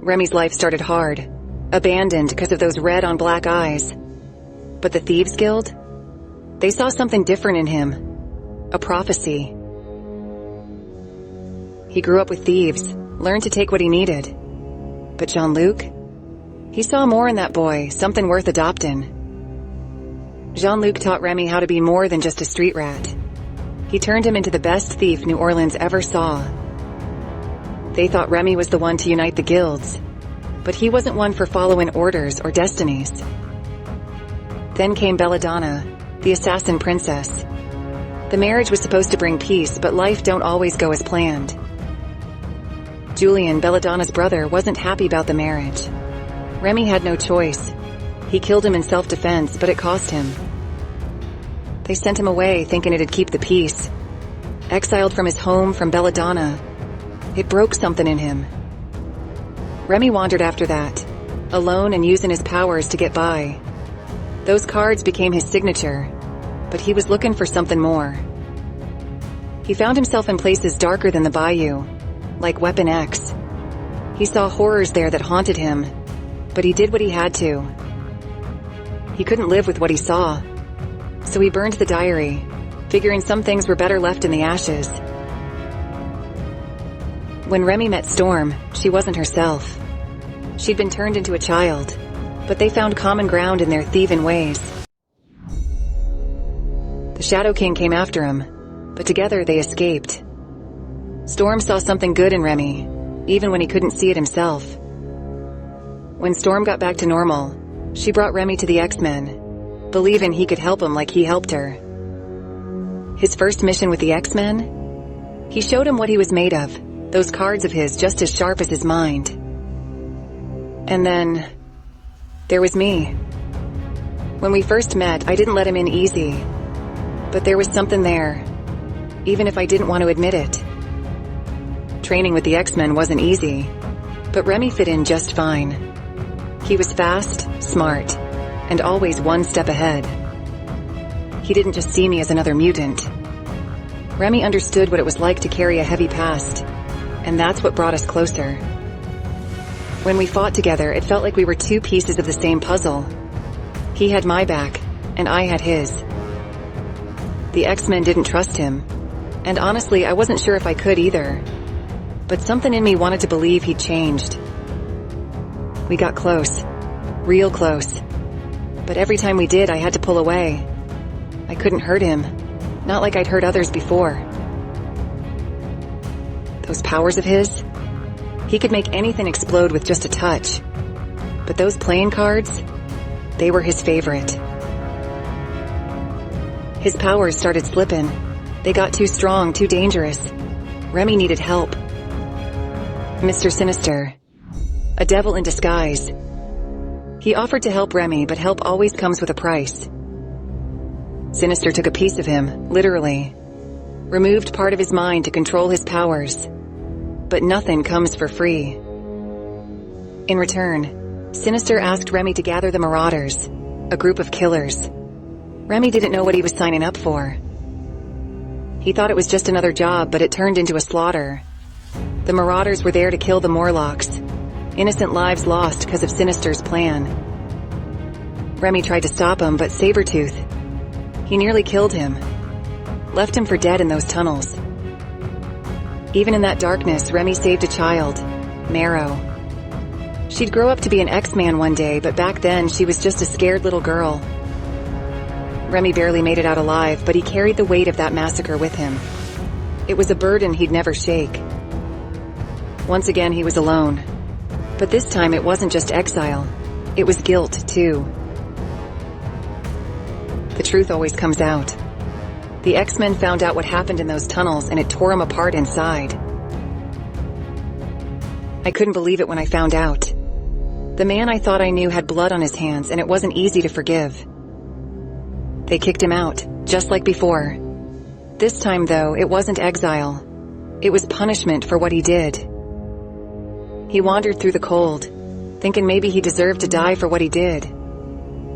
Remy's life started hard, abandoned because of those red on black eyes. But the Thieves Guild? They saw something different in him. A prophecy. He grew up with thieves, learned to take what he needed. But Jean-Luc? He saw more in that boy, something worth adopting. Jean-Luc taught Remy how to be more than just a street rat. He turned him into the best thief New Orleans ever saw. They thought Remy was the one to unite the guilds, but he wasn't one for following orders or destinies. Then came Belladonna, the assassin princess. The marriage was supposed to bring peace, but life don't always go as planned. Julian, Belladonna's brother, wasn't happy about the marriage. Remy had no choice. He killed him in self-defense, but it cost him. They sent him away thinking it'd keep the peace. Exiled from his home, from Belladonna. It broke something in him. Remy wandered after that, alone and using his powers to get by. Those cards became his signature, but he was looking for something more. He found himself in places darker than the bayou, like Weapon X. He saw horrors there that haunted him, but he did what he had to. He couldn't live with what he saw, so he burned the diary, figuring some things were better left in the ashes. When Remy met Storm, she wasn't herself. She'd been turned into a child, but they found common ground in their thieving ways. The Shadow King came after him, but together they escaped. Storm saw something good in Remy, even when he couldn't see it himself. When Storm got back to normal, she brought Remy to the XMen, believing he could help him like he helped her. His first mission with the XMen? He showed him what he was made of, those cards of his just as sharp as his mind. And then, there was me. When we first met, I didn't let him in easy, but there was something there, even if I didn't want to admit it. Training with the XMen wasn't easy, but Remy fit in just fine. He was fast, smart, and always one step ahead. He didn't just see me as another mutant. Remy understood what it was like to carry a heavy past, and that's what brought us closer. When we fought together, it felt like we were two pieces of the same puzzle. He had my back, and I had his. The XMen didn't trust him, and honestly, I wasn't sure if I could either. But something in me wanted to believe he'd changed. We got close, real close. But every time we did, I had to pull away. I couldn't hurt him, not like I'd hurt others before. Those powers of his? He could make anything explode with just a touch. But those playing cards? They were his favorite. His powers started slipping. They got too strong, too dangerous. Remy needed help. Mr. Sinister. A devil in disguise. He offered to help Remy, but help always comes with a price. Sinister took a piece of him, literally. Removed part of his mind to control his powers. But nothing comes for free. In return, Sinister asked Remy to gather the Marauders, a group of killers. Remy didn't know what he was signing up for. He thought it was just another job, but it turned into a slaughter. The Marauders were there to kill the Morlocks. Innocent lives lost because of Sinister's plan. Remy tried to stop him, but Sabretooth, he nearly killed him. Left him for dead in those tunnels. Even in that darkness, Remy saved a child, Marrow. She'd grow up to be an X-Man one day, but back then she was just a scared little girl. Remy barely made it out alive, but he carried the weight of that massacre with him. It was a burden he'd never shake. Once again, he was alone. But this time it wasn't just exile. It was guilt, too. The truth always comes out. The X-Men found out what happened in those tunnels, and it tore him apart inside. I couldn't believe it when I found out. The man I thought I knew had blood on his hands, and it wasn't easy to forgive. They kicked him out, just like before. This time, though, it wasn't exile. It was punishment for what he did. He wandered through the cold, thinking maybe he deserved to die for what he did.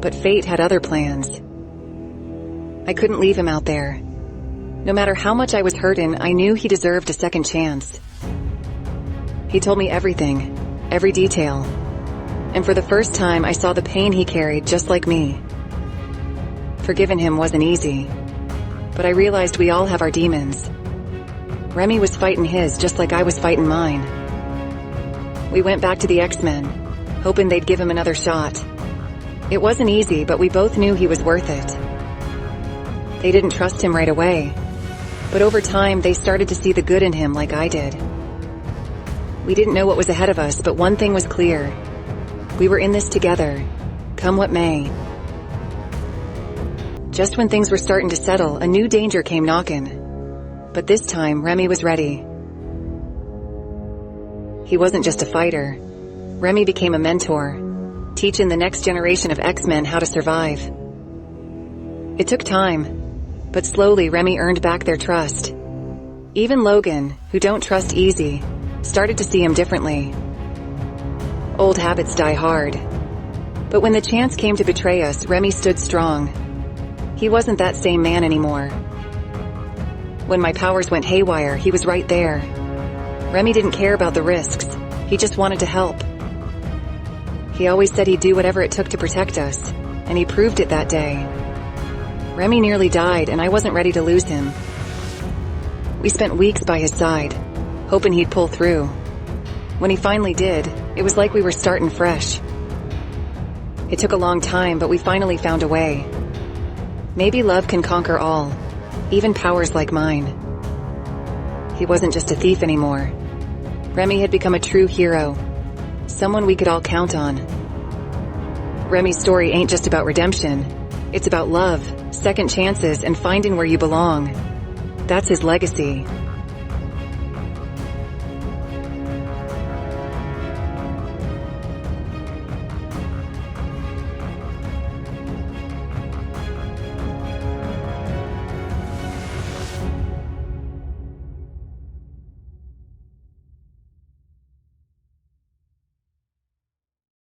But fate had other plans. I couldn't leave him out there. No matter how much I was hurting, I knew he deserved a second chance. He told me everything. every detail. And for the first time, I saw the pain he carried just like me. Forgiving him wasn't easy, but I realized we all have our demons. Remy was fighting his just like I was fighting mine. We went back to the XMen, hoping they'd give him another shot. It wasn't easy, but we both knew he was worth it. They didn't trust him right away, but over time they started to see the good in him like I did. We didn't know what was ahead of us, but one thing was clear. We were in this together, come what may. Just when things were starting to settle, a new danger came knocking. But this time, Remy was ready. He wasn't just a fighter. Remy became a mentor, teaching the next generation of X-Men how to survive. It took time, but slowly Remy earned back their trust. Even Logan, who don't trust easy, started to see him differently. Old habits die hard. But when the chance came to betray us, Remy stood strong. He wasn't that same man anymore. When my powers went haywire, he was right there. Remy didn't care about the risks. He just wanted to help. He always said he'd do whatever it took to protect us, and he proved it that day. Remy nearly died, and I wasn't ready to lose him. We spent weeks by his side, hoping he'd pull through. When he finally did, it was like we were starting fresh. It took a long time, but we finally found a way. Maybe love can conquer all, even powers like mine. He wasn't just a thief anymore. Remy had become a true hero, someone we could all count on. Remy's story ain't just about redemption. It's about love, second chances, and finding where you belong. That's his legacy.